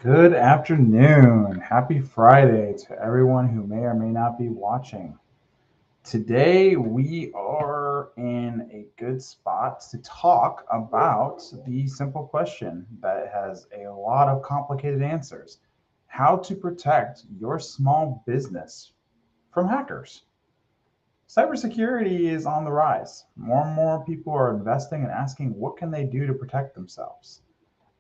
Good afternoon. Happy Friday to everyone who may or may not be watching. Today, we are in a good spot to talk about the simple question that has a lot of complicated answers: how to protect your small business from hackers. Cybersecurity is on the rise. More and more people are investing and asking what can they do to protect themselves.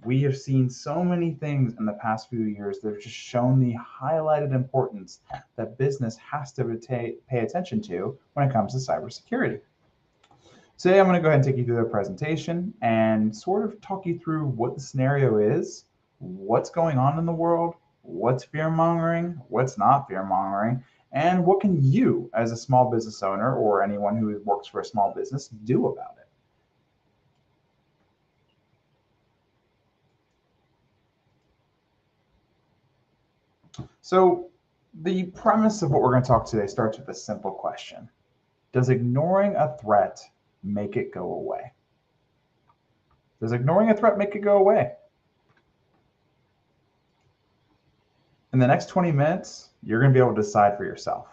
We have seen so many things in the past few years that have just shown the highlighted importance that business has to pay attention to when it comes to cybersecurity. Today, I'm going to go ahead and take you through the presentation and sort of talk you through what the scenario is, what's going on in the world, what's fear mongering, what's not fear mongering, and what can you, as a small business owner or anyone who works for a small business, do about it. So, the premise of what we're going to talk today starts with a simple question: does ignoring a threat make it go away? Does ignoring a threat make it go away? In the next 20 minutes, you're going to be able to decide for yourself.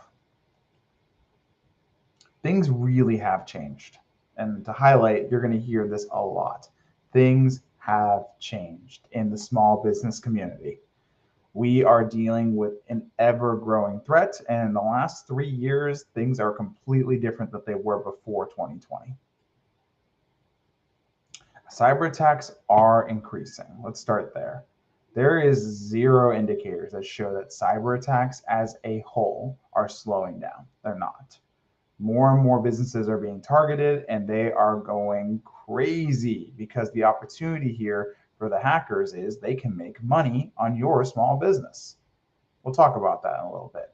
Things really have changed. And to highlight, you're going to hear this a lot. Things have changed in the small business community. We are dealing with an ever growing threat. And in the last 3 years, things are completely different than they were before 2020. Cyber attacks are increasing. Let's start there. There is zero indicators that show that cyber attacks as a whole are slowing down. They're not. More and more businesses are being targeted and they are going crazy because the opportunity here for the hackers is they can make money on your small business. We'll talk about that in a little bit.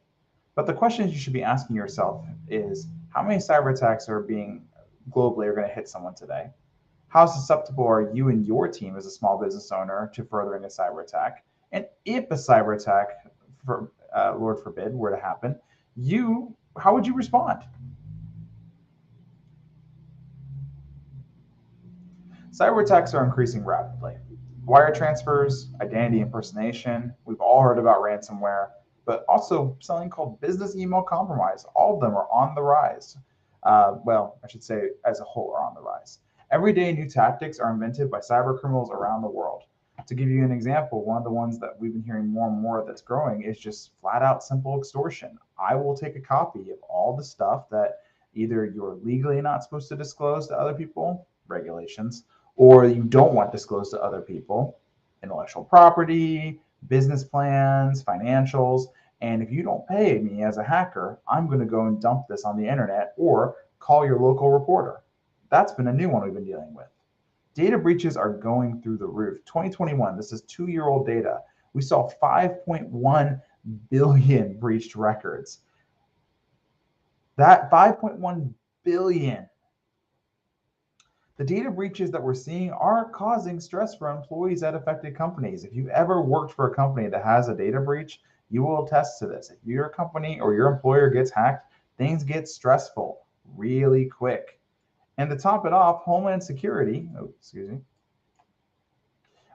But the questions you should be asking yourself is, how many cyber attacks are being globally are going to hit someone today? How susceptible are you and your team as a small business owner to furthering a cyber attack? And if a cyber attack, Lord forbid, were to happen, how would you respond? Cyber attacks are increasing rapidly. Wire transfers, identity impersonation, we've all heard about ransomware, but also something called business email compromise. All of them are on the rise. Well, I should say as a whole are on the rise. Every day, new tactics are invented by cyber criminals around the world. To give you an example, one of the ones that we've been hearing more and more that's growing is just flat out simple extortion. I will take a copy of all the stuff that either you're legally not supposed to disclose to other people, regulations, or you don't want disclosed to other people, intellectual property, business plans, financials. And if you don't pay me as a hacker, I'm going to go and dump this on the internet or call your local reporter. That's been a new one we've been dealing with. Data breaches are going through the roof. 2021, this is 2-year-old data. We saw 5.1 billion breached records. That 5.1 billion. The data breaches that we're seeing are causing stress for employees at affected companies. If you've ever worked for a company that has a data breach, you will attest to this. If your company or your employer gets hacked, things get stressful really quick. And to top it off, Homeland Security,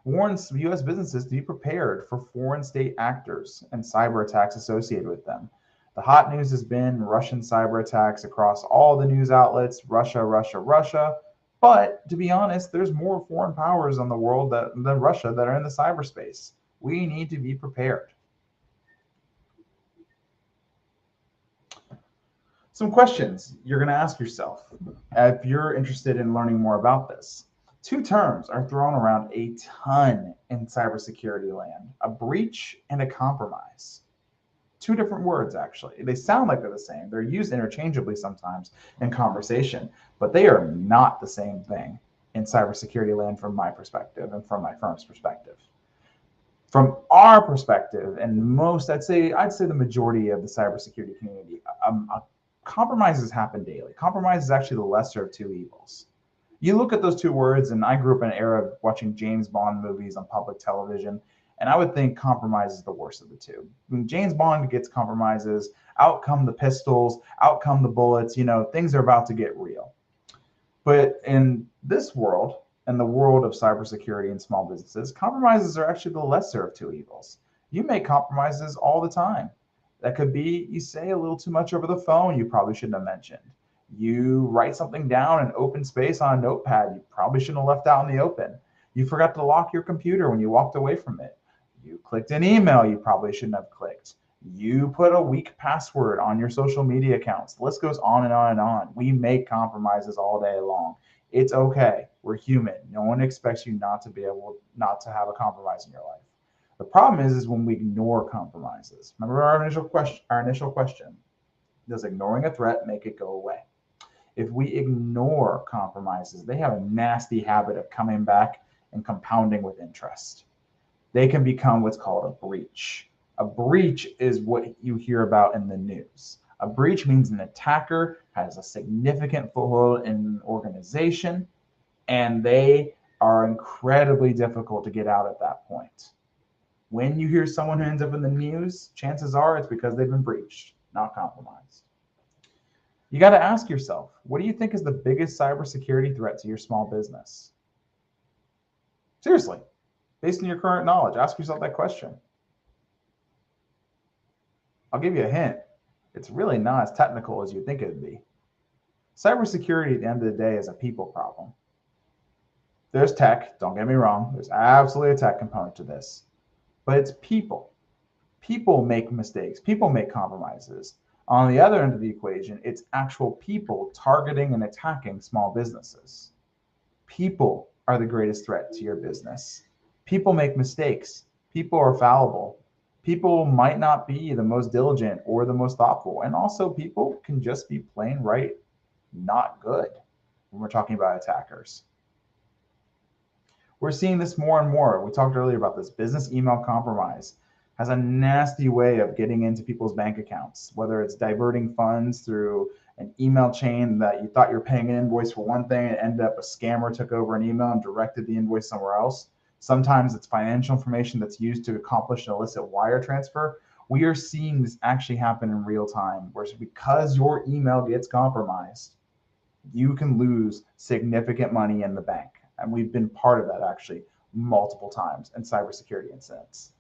warns U.S. businesses to be prepared for foreign state actors and cyber attacks associated with them. The hot news has been Russian cyber attacks across all the news outlets: Russia, Russia, Russia. But to be honest, there's more foreign powers in the world than Russia that are in the cyberspace. We need to be prepared. Some questions you're going to ask yourself if you're interested in learning more about this. Two terms are thrown around a ton in cybersecurity land: a breach and a compromise. Two different words, actually. They sound like they're the same. They're used interchangeably sometimes in conversation, but they are not the same thing in cybersecurity land from my perspective and from my firm's perspective. From our perspective, and I'd say the majority of the cybersecurity community, compromises happen daily. Compromise is actually the lesser of two evils. You look at those two words, and I grew up in an era of watching James Bond movies on public television, and I would think compromise is the worst of the two. When James Bond gets compromises, out come the pistols, out come the bullets, things are about to get real. But in this world, In the world of cybersecurity and small businesses, compromises are actually the lesser of two evils. You make compromises all the time. That could be you say a little too much over the phone you probably shouldn't have mentioned. You write something down in open space on a notepad you probably shouldn't have left out in the open. You forgot to lock your computer when you walked away from it. You clicked an email you probably shouldn't have clicked. You put a weak password on your social media accounts. The list goes on and on and on. We make compromises all day long. It's okay. We're human. No one expects you not to have a compromise in your life. The problem is when we ignore compromises. Remember our initial question. Does ignoring a threat make it go away? If we ignore compromises, they have a nasty habit of coming back and compounding with interest. They can become what's called a breach. A breach is what you hear about in the news. A breach means an attacker has a significant foothold in an organization, and they are incredibly difficult to get out at that point. When you hear someone who ends up in the news, chances are it's because they've been breached, not compromised. You got to ask yourself, what do you think is the biggest cybersecurity threat to your small business? Seriously, based on your current knowledge, ask yourself that question. I'll give you a hint. It's really not as technical as you think it would be. Cybersecurity at the end of the day is a people problem. There's tech, don't get me wrong. There's absolutely a tech component to this. But it's people. People make mistakes. People make compromises. On the other end of the equation, it's actual people targeting and attacking small businesses. People are the greatest threat to your business. People make mistakes. People are fallible. People might not be the most diligent or the most thoughtful. And also, people can just be plain right not good when we're talking about attackers. We're seeing this more and more. We talked earlier about this. Business email compromise has a nasty way of getting into people's bank accounts, whether it's diverting funds through an email chain that you thought you were paying an invoice for one thing and ended up a scammer took over an email and directed the invoice somewhere else. Sometimes it's financial information that's used to accomplish an illicit wire transfer. We are seeing this actually happen in real time, where because your email gets compromised, you can lose significant money in the bank. And we've been part of that actually multiple times in cybersecurity incidents.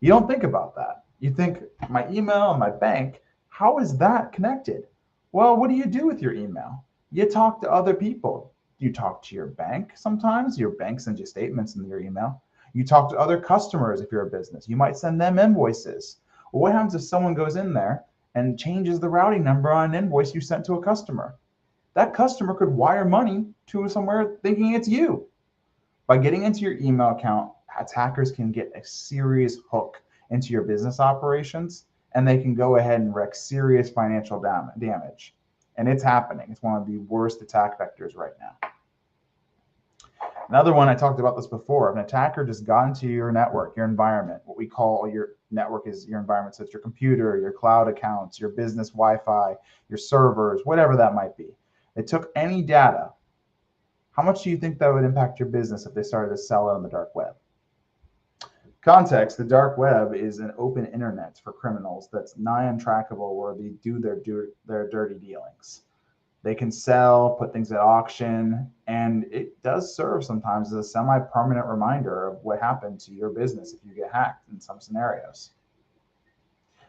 You don't think about that. You think my email and my bank, how is that connected? Well, what do you do with your email? You talk to other people. You talk to your bank sometimes. Your bank sends you statements in your email. You talk to other customers if you're a business. You might send them invoices. Well, what happens if someone goes in there and changes the routing number on an invoice you sent to a customer? That customer could wire money to somewhere thinking it's you. By getting into your email account, attackers can get a serious hook into your business operations, and they can go ahead and wreak serious financial damage. And it's happening. It's one of the worst attack vectors right now. Another one, I talked about this before. If an attacker just got into your network, your environment, what we call your network is your environment. So it's your computer, your cloud accounts, your business Wi-Fi, your servers, whatever that might be. They took any data. How much do you think that would impact your business if they started to sell it on the dark web? Context, the dark web is an open internet for criminals that's nigh untrackable, where they do their dirty dealings. They can sell, put things at auction, and it does serve sometimes as a semi-permanent reminder of what happened to your business if you get hacked in some scenarios.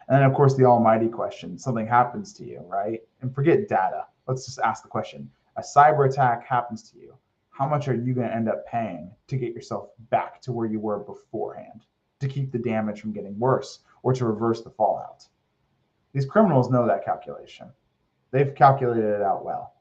And then, of course, the almighty question, something happens to you, right? And forget data. Let's just ask the question. A cyber attack happens to you. How much are you going to end up paying to get yourself back to where you were beforehand, to keep the damage from getting worse or to reverse the fallout? These criminals know that calculation. They've calculated it out well.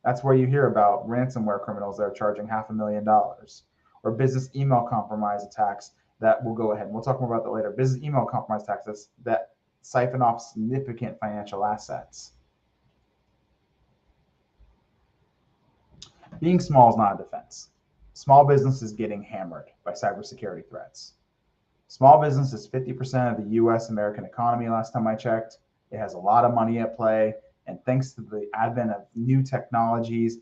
That's where you hear about ransomware criminals that are charging $500,000, or business email compromise attacks that will go ahead. And we'll talk more about that later. Business email compromise attacks that siphon off significant financial assets. Being small is not a defense. Small business is getting hammered by cybersecurity threats. Small business is 50% of the US American economy last time I checked. It has a lot of money at play. And thanks to the advent of new technologies,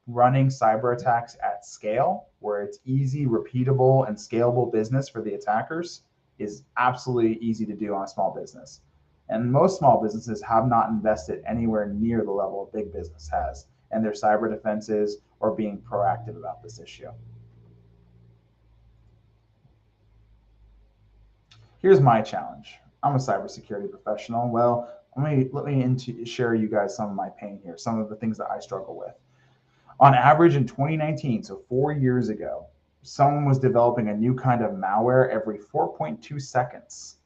running cyber attacks at scale, where it's easy, repeatable, and scalable business for the attackers, is absolutely easy to do on a small business. And most small businesses have not invested anywhere near the level a big business has in their cyber defenses or being proactive about this issue. Here's my challenge. I'm a cybersecurity professional. Well, let me share you guys some of my pain here, some of the things that I struggle with. On average in 2019, so 4 years ago, someone was developing a new kind of malware every 4.2 seconds.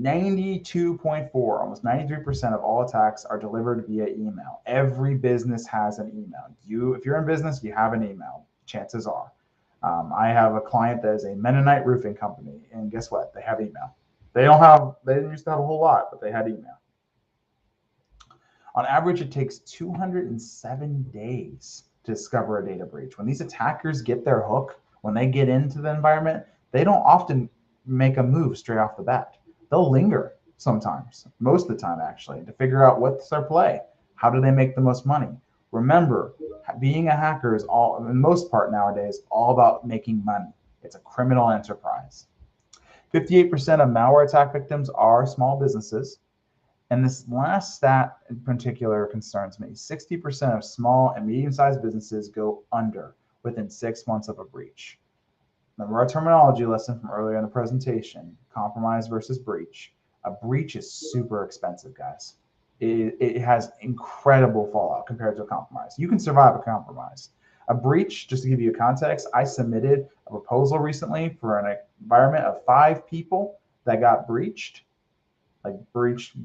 92.4, almost 93% of all attacks are delivered via email. Every business has an email. If you're in business, you have an email, chances are. I have a client that is a Mennonite roofing company, and guess what? They have email. They didn't used to have a whole lot, but they had email. On average, it takes 207 days to discover a data breach. When these attackers get their hook, when they get into the environment, they don't often make a move straight off the bat. They'll linger sometimes, most of the time actually, to figure out what's their play. How do they make the most money? Remember, being a hacker is all, in the most part nowadays, all about making money. It's a criminal enterprise. 58% of malware attack victims are small businesses. And this last stat in particular concerns me. 60% of small and medium-sized businesses go under within 6 months of a breach. Remember our terminology lesson from earlier in the presentation, compromise versus breach. A breach is super expensive, guys. It has incredible fallout compared to a compromise. You can survive a compromise. A breach, just to give you a context, I submitted a proposal recently for an environment of 5 people that got breached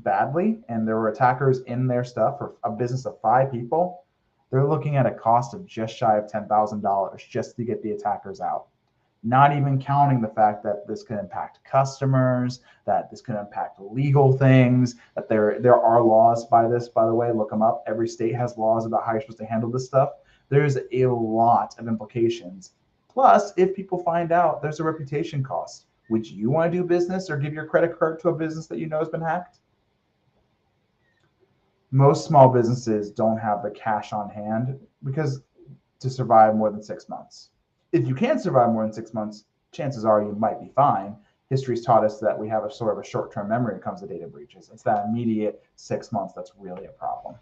badly, and there were attackers in their stuff for a business of 5 people. They're looking at a cost of just shy of $10,000 just to get the attackers out. Not even counting the fact that this can impact customers, that this can impact legal things, that there are laws by this, by the way, look them up. Every state has laws about how you're supposed to handle this stuff. There's a lot of implications. Plus, if people find out, there's a reputation cost. Would you want to do business or give your credit card to a business that you know has been hacked? Most small businesses don't have the cash on hand because to survive more than 6 months. If you can survive more than 6 months, chances are you might be fine. History's taught us that we have a sort of a short-term memory when it comes to data breaches. It's that immediate 6 months that's really a problem.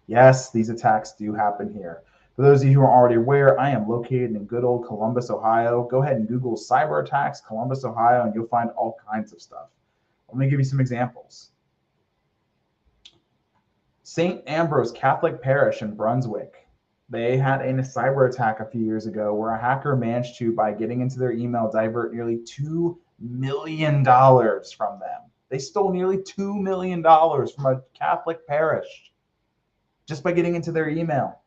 Yes, these attacks do happen here. For those of you who are already aware, I am located in good old Columbus, Ohio. Go ahead and Google cyber attacks, Columbus, Ohio, and you'll find all kinds of stuff. Let me give you some examples. St. Ambrose Catholic Parish in Brunswick. They had a cyber attack a few years ago where a hacker managed to, by getting into their email, divert nearly $2 million from them. They stole nearly $2 million from a Catholic parish just by getting into their email.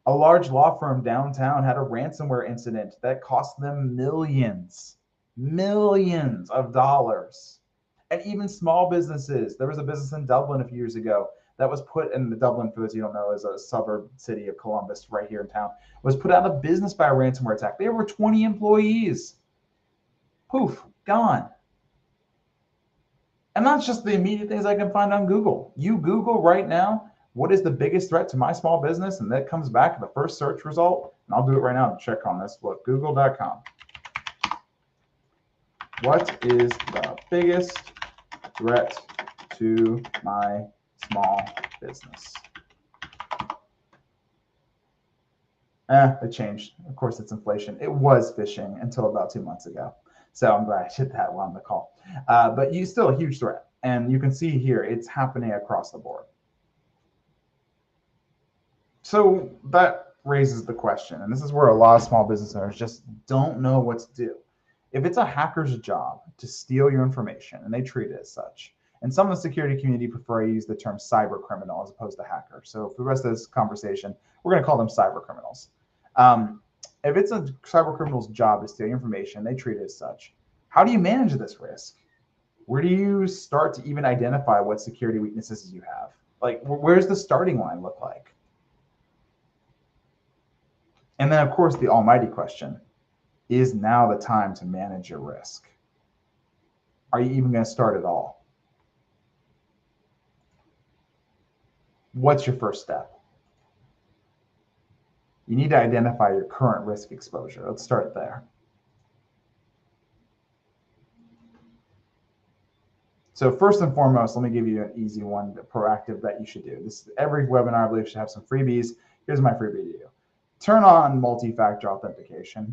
A large law firm downtown had a ransomware incident that cost them millions of dollars. And even small businesses. There was a business in Dublin a few years ago that was put in Dublin, for those you don't know, is a suburb city of Columbus right here in town, was put out of business by a ransomware attack. They were 20 employees. Poof, gone. And that's just the immediate things I can find on Google. You Google right now, what is the biggest threat to my small business? And that comes back the first search result. And I'll do it right now to check on this. Look, google.com. What is the biggest threat to my small business? It changed. Of course, it's inflation. It was phishing until about 2 months ago. So I'm glad I did that one on the call. But you still a huge threat. And you can see here, it's happening across the board. So that raises the question, and this is where a lot of small business owners just don't know what to do. If it's a hacker's job to steal your information, and they treat it as such, and some of the security community prefer to use the term cyber criminal as opposed to hacker. So for the rest of this conversation, we're going to call them cyber criminals. If it's a cyber criminal's job to steal your information, they treat it as such. How do you manage this risk? Where do you start to even identify what security weaknesses you have? Like, where's the starting line look like? And then, of course, the almighty question, is now the time to manage your risk? Are you even going to start at all? What's your first step? You need to identify your current risk exposure. Let's start there. So first and foremost, let me give you an easy one, proactive that you should do. This every webinar I believe should have some freebies. Here's my freebie to you. Turn on multi-factor authentication.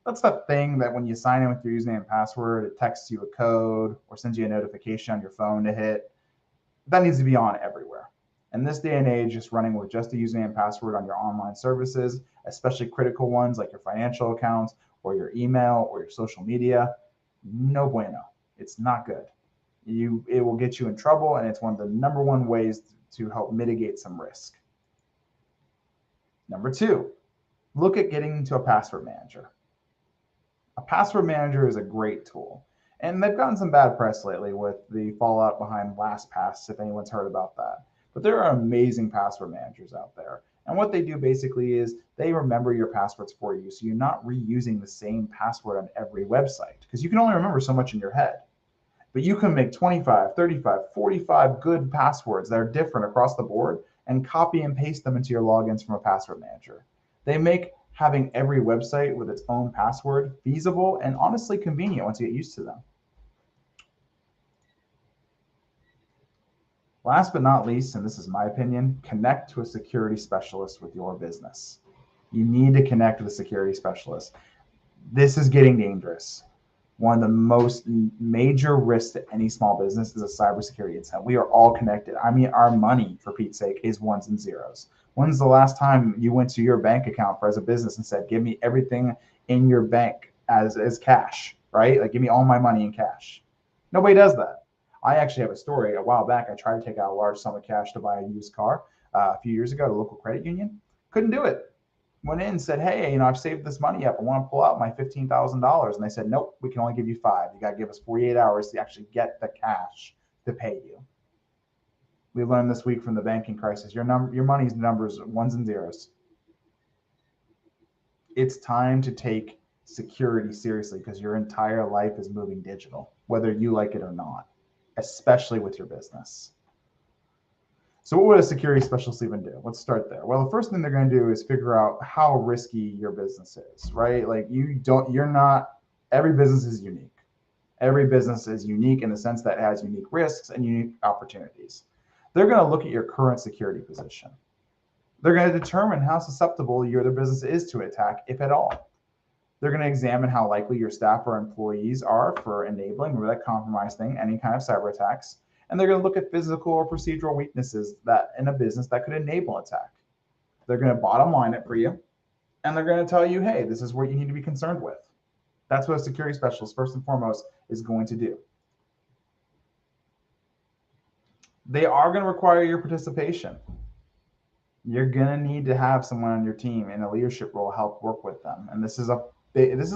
That's that thing that when you sign in with your username and password, it texts you a code or sends you a notification on your phone to hit. That needs to be on everywhere. In this day and age, just running with just a username and password on your online services, especially critical ones like your financial accounts or your email or your social media, no bueno. It's not good. It will get you in trouble, and it's one of the number one ways to help mitigate some risk. Number two, look at getting into a password manager. A password manager is a great tool, and they've gotten some bad press lately with the fallout behind LastPass, if anyone's heard about that. But there are amazing password managers out there. And what they do basically is they remember your passwords for you, so you're not reusing the same password on every website, because you can only remember so much in your head. But you can make 25, 35, 45 good passwords that are different across the board and copy and paste them into your logins from a password manager. They make having every website with its own password feasible and honestly convenient once you get used to them. Last but not least, and this is my opinion, connect to a security specialist with your business. You need to connect with a security specialist. This is getting dangerous. One of the most major risks to any small business is a cybersecurity incident. We are all connected. I mean, our money, for Pete's sake, is ones and zeros. When's the last time you went to your bank account as a business and said, give me everything in your bank as cash, right? Like, give me all my money in cash. Nobody does that. I actually have a story. A while back, I tried to take out a large sum of cash to buy a used car a few years ago at a local credit union. Couldn't do it. Went in and said, hey, I've saved this money up. I want to pull out my $15,000. And they said, nope, we can only give you 5. You got to give us 48 hours to actually get the cash to pay you. We learned this week from the banking crisis, your money's numbers, ones and zeros. It's time to take security seriously because your entire life is moving digital, whether you like it or not, especially with your business. So what would a security specialist even do? Let's start there. Well, the first thing they're going to do is figure out how risky your business is, right? Like every business is unique. Every business is unique in the sense that it has unique risks and unique opportunities. They're going to look at your current security position. They're going to determine how susceptible your other business is to attack, if at all. They're going to examine how likely your staff or employees are for enabling, remember that compromise thing, any kind of cyber attacks. And they're going to look at physical or procedural weaknesses that in a business that could enable attack. They're going to bottom line it for you, and they're going to tell you, hey, this is what you need to be concerned with. That's what a security specialist, first and foremost, is going to do. They are going to require your participation. You're going to need to have someone on your team in a leadership role help work with them. And this is a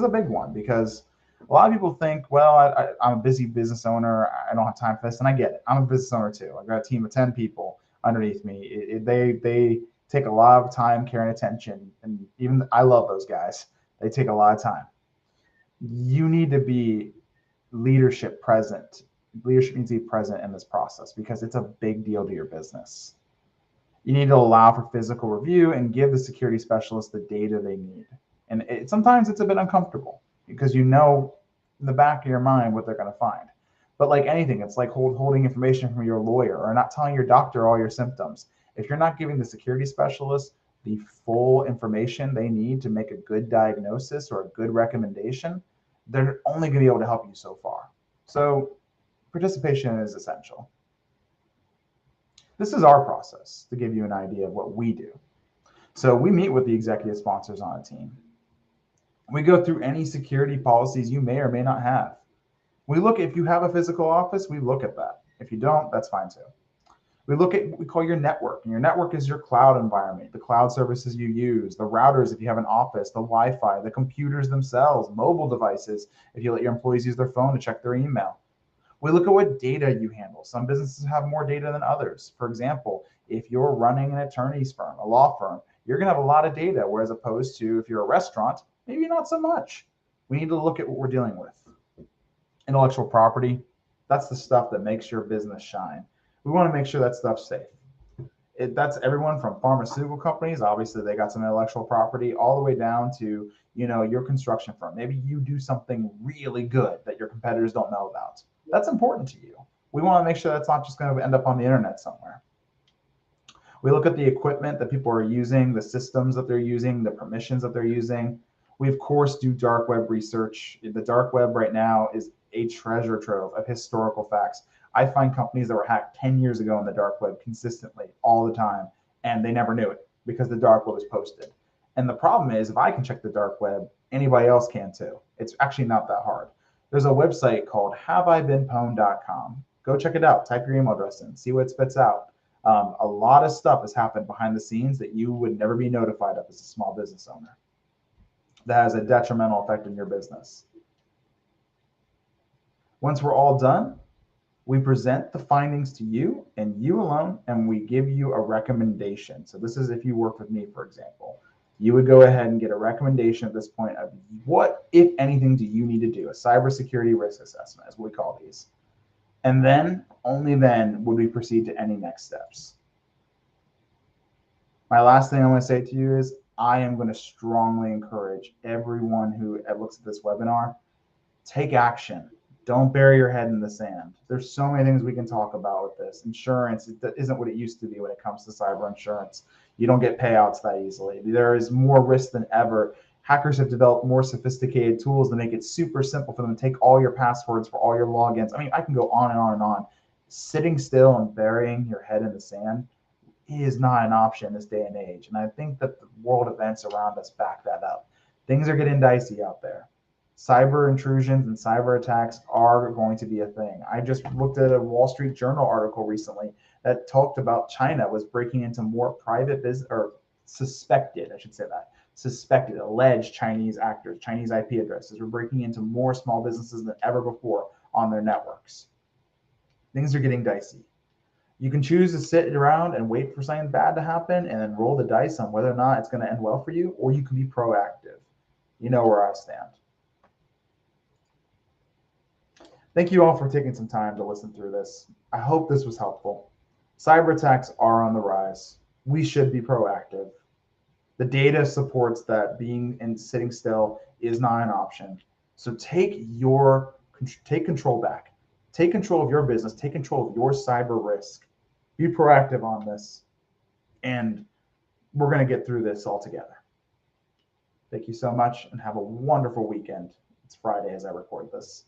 big one because a lot of people think, well, I'm a busy business owner. I don't have time for this. And I get it. I'm a business owner too. I've got a team of 10 people underneath me. They take a lot of time, care, and attention. And even I love those guys. They take a lot of time. You need to be leadership present. Leadership needs to be present in this process because it's a big deal to your business. You need to allow for physical review and give the security specialist the data they need. And sometimes it's a bit uncomfortable because you know in the back of your mind what they're going to find. But like anything, it's like holding information from your lawyer or not telling your doctor all your symptoms. If you're not giving the security specialist the full information they need to make a good diagnosis or a good recommendation, they're only going to be able to help you so far. So participation is essential. This is our process to give you an idea of what we do. So we meet with the executive sponsors on a team. We go through any security policies you may or may not have. We look, if you have a physical office, we look at that. If you don't, that's fine too. We look at what we call your network. And your network is your cloud environment, the cloud services you use, the routers if you have an office, the Wi-Fi, the computers themselves, mobile devices if you let your employees use their phone to check their email. We look at what data you handle. Some businesses have more data than others. For example, if you're running an attorney's firm, a law firm, you're going to have a lot of data, whereas opposed to if you're a restaurant, maybe not so much. We need to look at what we're dealing with. Intellectual property, that's the stuff that makes your business shine. We want to make sure that stuff's safe. That's everyone from pharmaceutical companies, obviously they got some intellectual property, all the way down to your construction firm. Maybe you do something really good that your competitors don't know about. That's important to you. We want to make sure that's not just going to end up on the internet somewhere. We look at the equipment that people are using, the systems that they're using, the permissions that they're using. We, of course, do dark web research. The dark web right now is a treasure trove of historical facts. I find companies that were hacked 10 years ago on the dark web consistently, all the time, and they never knew it because the dark web was posted. And the problem is, if I can check the dark web, anybody else can too. It's actually not that hard. There's a website called haveibeenpwned.com. Go check it out. Type your email address in, see what it spits out. A lot of stuff has happened behind the scenes that you would never be notified of as a small business owner that has a detrimental effect on your business. Once we're all done, we present the findings to you and you alone, and we give you a recommendation. So this is if you work with me, for example. You would go ahead and get a recommendation at this point of what, if anything, do you need to do? A cybersecurity risk assessment is what we call these. And then, only then, would we proceed to any next steps. My last thing I want to say to you is I am going to strongly encourage everyone who looks at this webinar, take action. Don't bury your head in the sand. There's so many things we can talk about with this. Insurance isn't what it used to be when it comes to cyber insurance. You don't get payouts that easily. There is more risk than ever. Hackers have developed more sophisticated tools to make it super simple for them to take all your passwords for all your logins. I mean, I can go on and on and on. Sitting still and burying your head in the sand is not an option in this day and age. And I think that the world events around us back that up. Things are getting dicey out there. Cyber intrusions and cyber attacks are going to be a thing. I just looked at a Wall Street Journal article recently that talked about China was breaking into more private business, or suspected, I should say that, suspected, alleged Chinese actors, Chinese IP addresses were breaking into more small businesses than ever before on their networks. Things are getting dicey. You can choose to sit around and wait for something bad to happen and then roll the dice on whether or not it's going to end well for you, or you can be proactive. You know where I stand. Thank you all for taking some time to listen through this. I hope this was helpful. Cyber attacks are on the rise. We should be proactive. The data supports that being and sitting still is not an option. So take control back. Take control of your business. Take control of your cyber risk. Be proactive on this. And we're going to get through this all together. Thank you so much and have a wonderful weekend. It's Friday as I record this.